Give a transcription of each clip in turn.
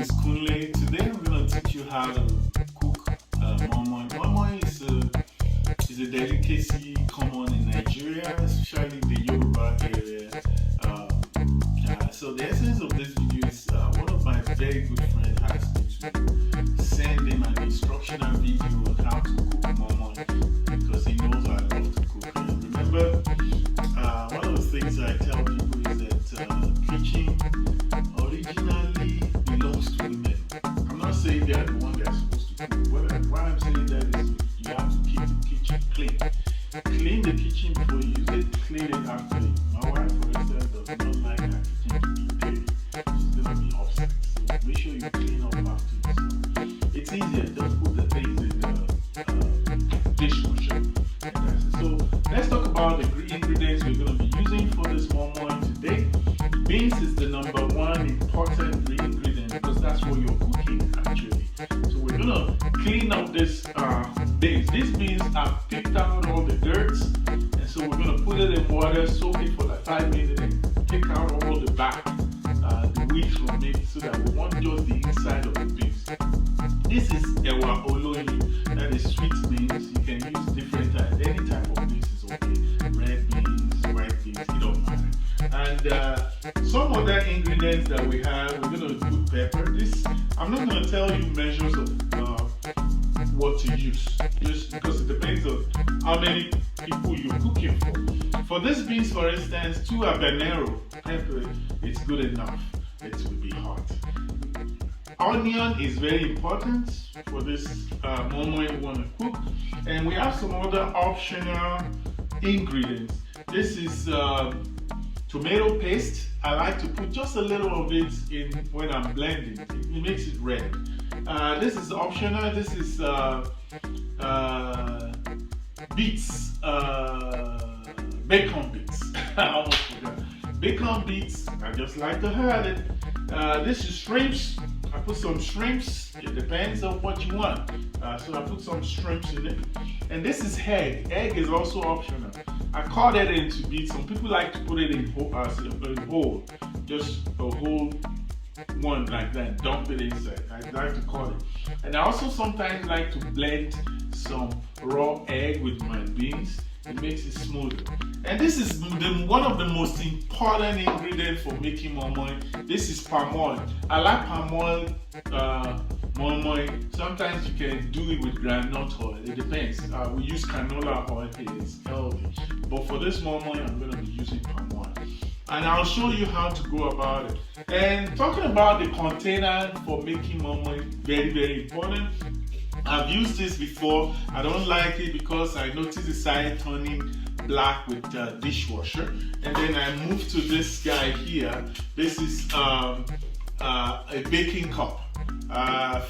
is Kunle. Today I'm going to teach you how to cook MoinMoin. MoinMoin is a delicacy common in Nigeria, especially the Yoruba area. So the essence of this video is one of my very good friends asked me to send him an instructional video on how to cook MoinMoin because he knows I love to cook. And remember, one of the things I tell people is that kitchen originally belongs to women. I'm not saying they are the one that are supposed to cook. Why I'm saying that is you have to keep the kitchen clean. Clean the kitchen before you use it, clean it after you. My wife, for instance, does not like her kitchen to be dirty. She's going to be upset. So make sure you clean up after you. So it's easier, just put the things in the dishwasher. And that's it. So let's talk about the ingredients we're going to be using for this MoinMoin today. Beans is the number one important ingredient because that's what you're cooking actually. So we're gonna clean up this beans. These beans have picked out all the dirt, and so we're gonna put it in water, soak it for like 5 minutes, and take out all the back, the weeds from it, so that we want just the inside of the beans. This is ewa oloyi, that is sweet beans. You can use different types. Any type of beans is okay. Red beans, white beans, it don't matter. And some other ingredients that we have, we're going to put pepper. I'm not going to tell you measures of what to use, just because it depends on how many people you're cooking for. For this beans, for instance, 2 habanero pepper is good enough. It will be hot. Onion is very important for this MoinMoin we want to cook. And we have some other optional ingredients. This is tomato paste. I like to put just a little of it in when I'm blending. It makes it red. This is optional. This is beets, bacon beets. I almost forgot. Bacon beets. I just like to have it. This is shrimps. I put some shrimps. It depends on what you want. So I put some shrimps in it. And this is egg. Egg is also optional. I cut it into bits. Some people like to put it in whole, just a whole one like that. Dump it inside. I like to cut it. And I also sometimes like to blend some raw egg with my beans. It makes it smoother. And this is one of the most important ingredients for making MoinMoin. This is palm oil. I like palm oil MoinMoin. Sometimes you can do it with groundnut oil. It depends. We use canola oil. It's healthy. But for this MoinMoin, I'm going to be using palm oil. And I'll show you how to go about it. And talking about the container for making MoinMoin, very, very important. I've used this before. I don't like it because I noticed it started turning black with dishwasher. And then I moved to this guy here. This is a baking cup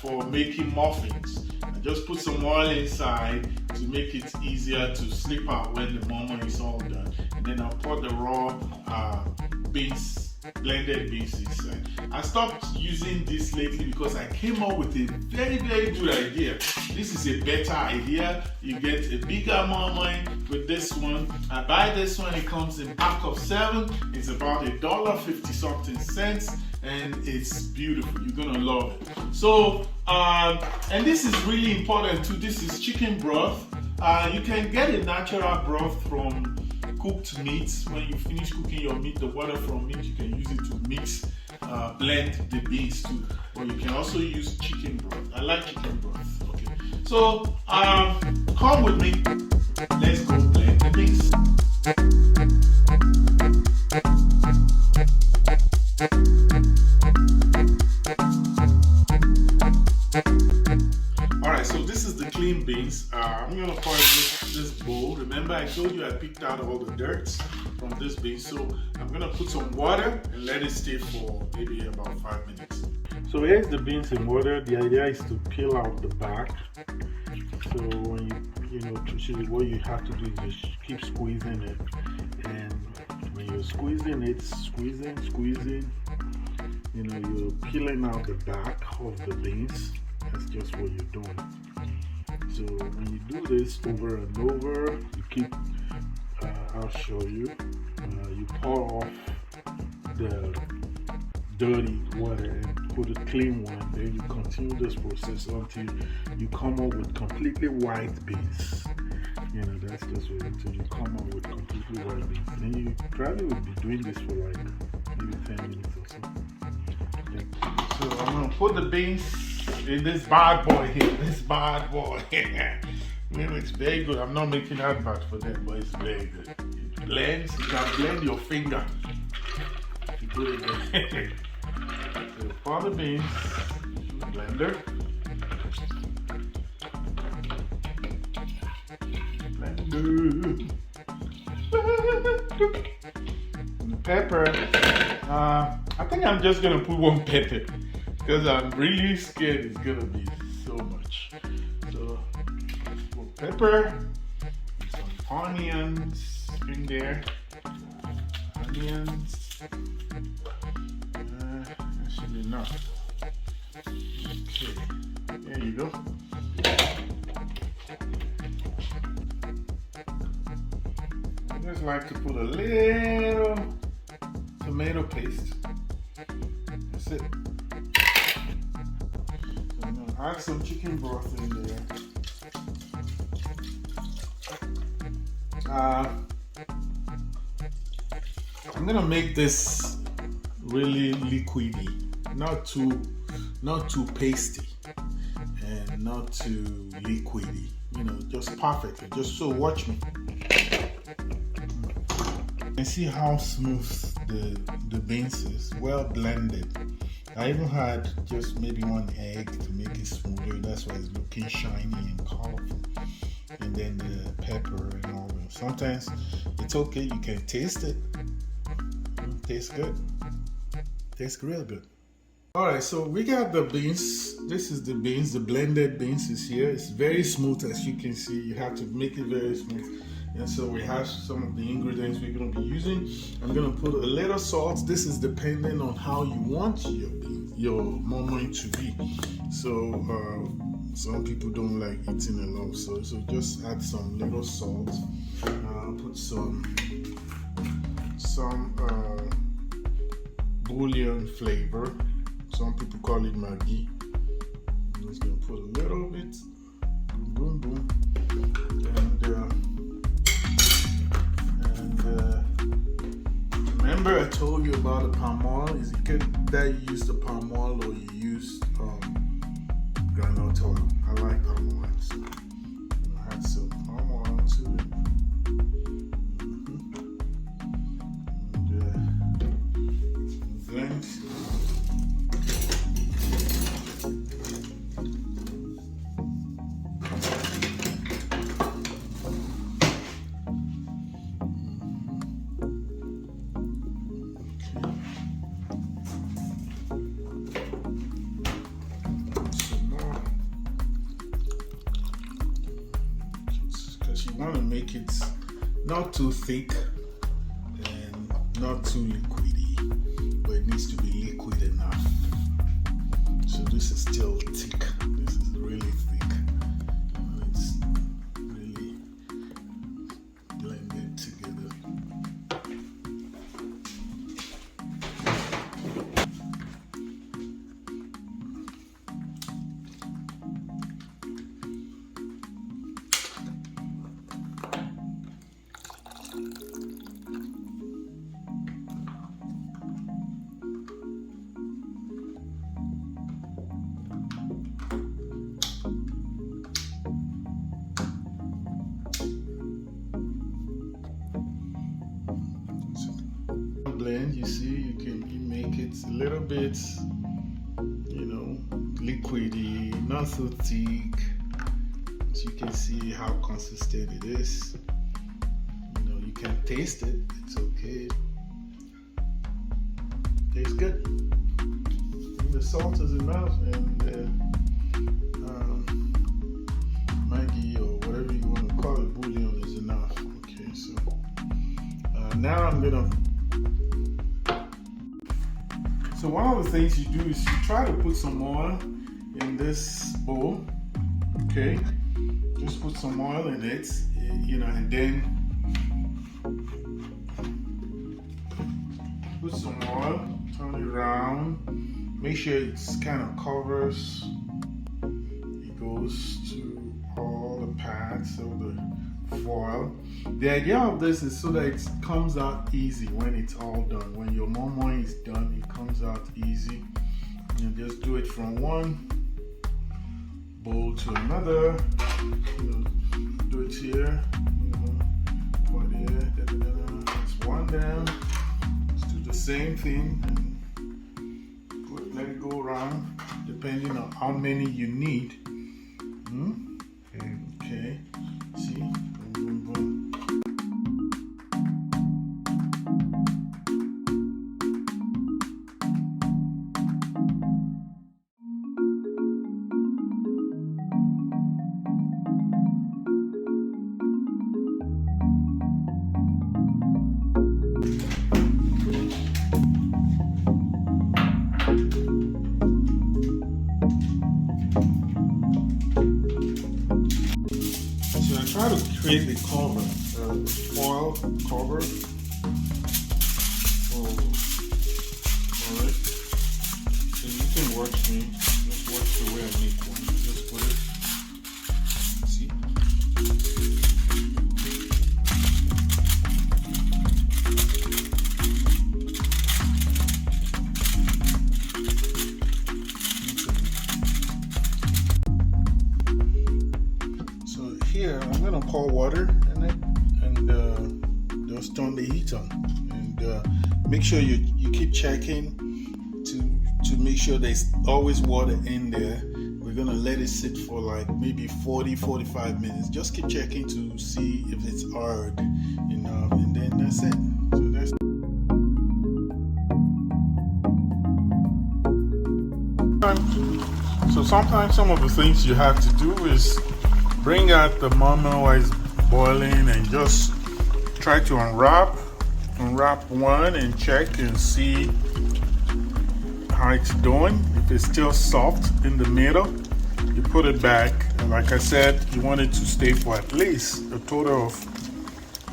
for making muffins. I just put some oil inside to make it easier to slip out when the MoinMoin is all done. And then I'll put the raw beans, blended beans inside. I stopped using this lately because I came up with a very, very good idea. This is a better idea. You get a bigger MoinMoin with this one. I buy this one, it comes in pack of 7. It's about $1.50 something cents. And it's beautiful. You're gonna love it. So, and this is really important too. This is chicken broth. You can get a natural broth from cooked meats. When you finish cooking your meat, the water from meat, you can use it to mix, blend the beans too. Or you can also use chicken broth. I like chicken broth. Okay. So, come with me. Let's go blend the beans. Alright, so this is the clean beans. I'm going to pour this bowl. Remember I told you I picked out all the dirt from this bean. So I'm going to put some water and let it stay for maybe about 5 minutes. So here's the beans in water. The idea is to peel out the back. So when what you have to do is just keep squeezing it. And when you're squeezing it, squeezing, you're peeling out the back of the beans. That's just what you're doing. So when you do this over and over, you keep, I'll show you, you pour off the dirty water and put a clean one. Then you continue this process until you come up with completely white beans. You know, that's just what until you come up with completely white beans. And you probably would be doing this for like maybe 10 minutes or so. Yeah. So I'm gonna put the beans in this bad boy here. This bad boy. You know, it's very good. I'm not making advert for them, but it's very good. It blends. You can blend your finger. You put it there. So pour the beans, blender. Blender. And the pepper. I think I'm just gonna put one pepper because I'm really scared it's gonna be so much. So put pepper, some onions in there. Onions. That should be enough. Okay, there you go. I just like to put a little tomato paste. That's it. So I'm gonna add some chicken broth in there. I'm gonna make this really liquidy, not too pasty, and not too liquidy. You know, just perfectly. Just so watch me. And see how smooth the beans is, well blended. I even had just maybe one egg to make it smoother. That's why it's looking shiny and colorful. And then the pepper and all that. Sometimes it's okay. You can taste it. Tastes good. Tastes real good. Alright, so we got the beans. This is the beans. The blended beans is here. It's very smooth, as you can see. You have to make it very smooth. And so we have some of the ingredients we're going to be using. I'm going to put a little salt. This is depending on how you want your moinmoin to be. So some people don't like eating a lot, so just add some little salt. Put some bouillon flavor. Some people call it Maggi. I'm just going to put a little bit. Boom, boom. Remember I told you about the palm oil? Is it good that you use the palm oil or you use groundnut oil? I like palm oil, so I'm gonna add some palm oil to it. And blend. You want to make it not too thick and not too liquidy, but it needs to be liquid enough. So this is still thick. This is really thick. It's really blended together. Blend, you see, you make it a little bit, you know, liquidy, not so thick. So you can see how consistent it is. You know, you can taste it. It's okay. Tastes good. And the salt is enough, and Maggi or whatever you want to call it, bouillon is enough. Okay, so now I'm gonna. So one of the things you do is you try to put some oil in this bowl, okay? Just put some oil in it, you know, and then put some oil Turn it around. Make sure it's kind of covers. It goes to all the pads of the foil. The idea of this is so that it comes out easy when it's all done. When your MoinMoin is done, it comes out easy. You just do it from one bowl to another. Do it here. Put here. That's one down. Let's do the same thing. Let it go around, depending on how many you need. Okay. See? Boom, boom, boom. Try to create the cover, the foil cover. Alright. So you can watch me. Just watch the way I make one. Just put it. See? Here, I'm gonna pour water in it and just turn the heat on, and make sure you keep checking to make sure there's always water in there. We're gonna let it sit for like maybe 40-45 minutes. Just keep checking to see if it's hard enough, and then that's it. So sometimes some of the things you have to do is bring out the MoinMoin while it's boiling and just try to unwrap one and check and see how it's doing. If it's still soft in the middle, you put it back. And like I said, you want it to stay for at least a total of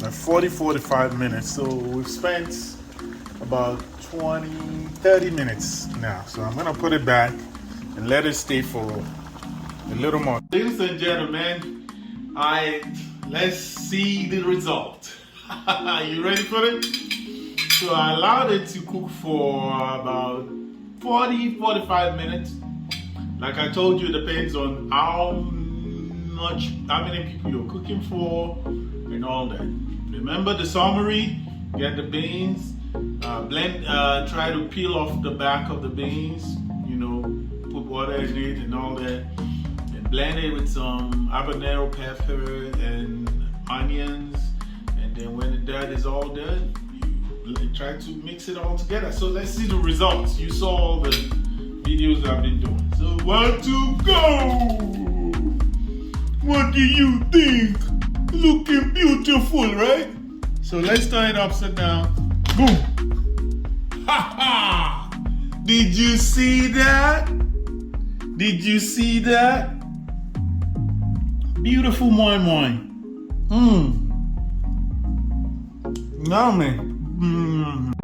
like 40-45 minutes. So we've spent about 20-30 minutes now. So I'm gonna put it back and let it stay for a little more. Ladies and gentlemen, let's see the result. You ready for it? So I allowed it to cook for about 40-45 minutes. Like I told you, it depends on how many people you're cooking for and all that. Remember the summary, get the beans, try to peel off the back of the beans, put water in it and all that. Blend it with some habanero pepper and onions, and then when that is all done, you try to mix it all together. So let's see the results. You saw all the videos I've been doing. So 1, 2, go! What do you think? Looking beautiful, right? So let's turn it upside down. Boom! Ha ha! Did you see that? Did you see that? Beautiful MoinMoin. Yummy.